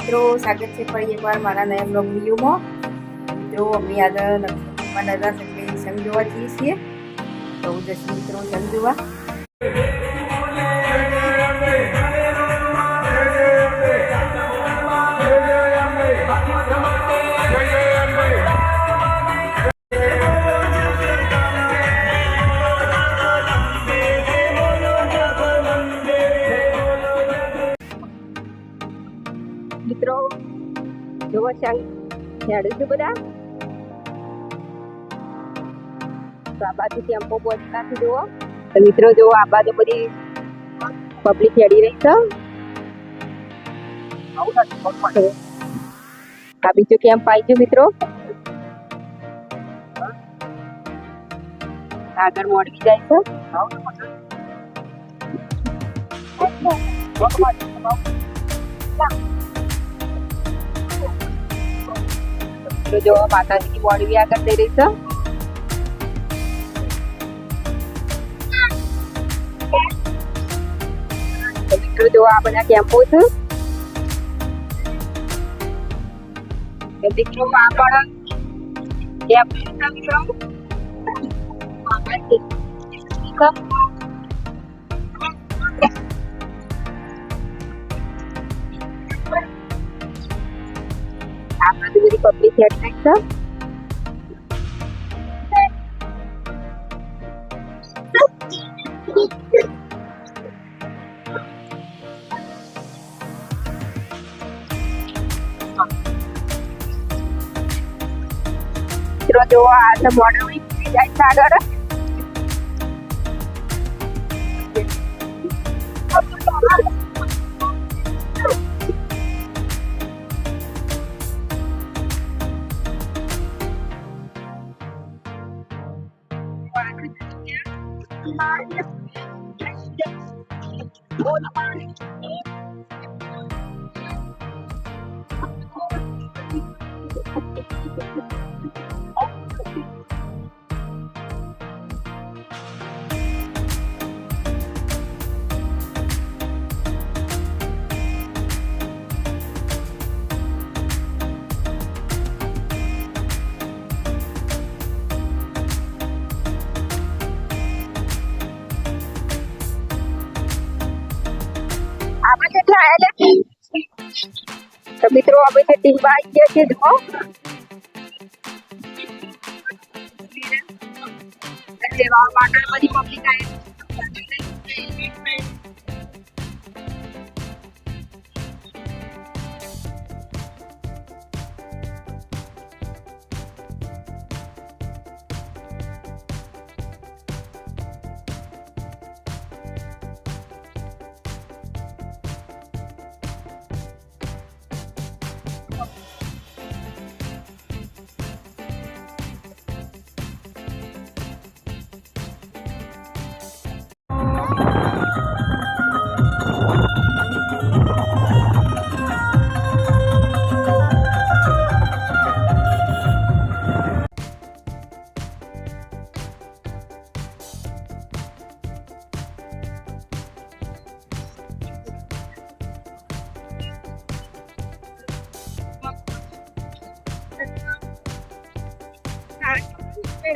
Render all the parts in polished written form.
મિત્રો, સ્વાગત છે ફરી એકવાર મારા નયા બ્લોગ વિડીયોમાં. મિત્રો, અમે આગળ નર્મદા એટલે સંઘ જોવા જઈએ છીએ, તો જશે મિત્રો સંઘ જોવા. મિત્રો જોવા ચાલ હેડું છું બધા, તો આ બાજુ ટેમ્પો પહોંચતાથી જુઓ તો મિત્રો જુઓ આ બાજુ બધી પબ્લિક હેડી રહી છે. આ બીજું કેમ્પ આવી ગયું મિત્રો, આગળ મોડવી જાય છે. તો જો માતાજીની મોડવી આગળ થઈ રહી છે. તો મિત્રો જો આ બધા કેમ્પો છે. મિત્રો આ પણ કેમ્પ મિત્રો આ બધી બધી પબ્લિક હેડ થાય છે. મિત્રો જો આ તો મોડલ જાય છે આગળ. આપણે કેટલા આયેલા તો મિત્રો અમે તો ટીમ આવી ગયા છે. જો લેવા માટે બધી પબ્લિક આવી.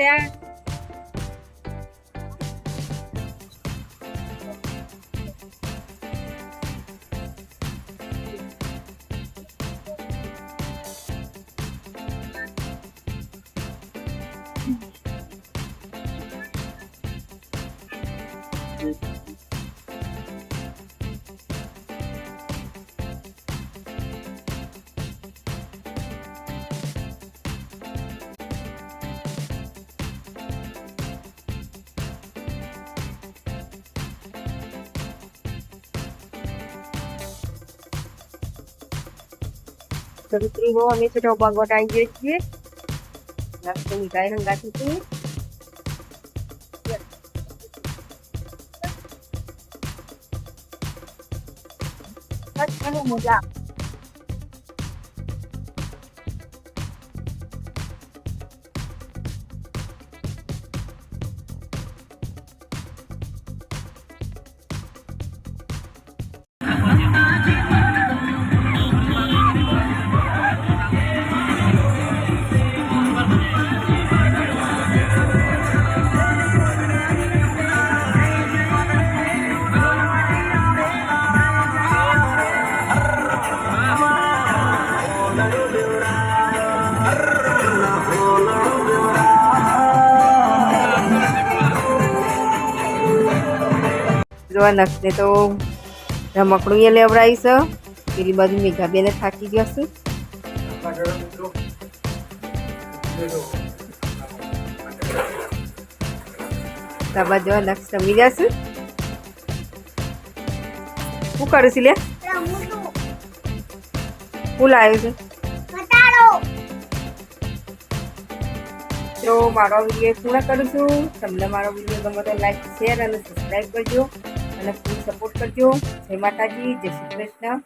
Yeah. તો મિત્રો અમે તો ચોપા ગોટાઈ ગઈ છીએ. નાસ્તો મીઠાઈ હંગાતી હતી. મજા જો આ નક્ષને તો રમકડું એ લેવડાવીશ. પેલી બાજુ મેઘાબેને થાકી જશે. તાબા જો નક્ષ રમી જશે. શું કરું છું લે? શું લાવ્યું છે? તો મારો વિડીયો પૂર્ણ કરું છું. તમને મારો વિડીયો ગમે તો લાઈક શેર અને સબસ્ક્રાઈબ કરજો અને ફૂલ સપોર્ટ કરજો. જય માતાજી, જય શ્રી કૃષ્ણ.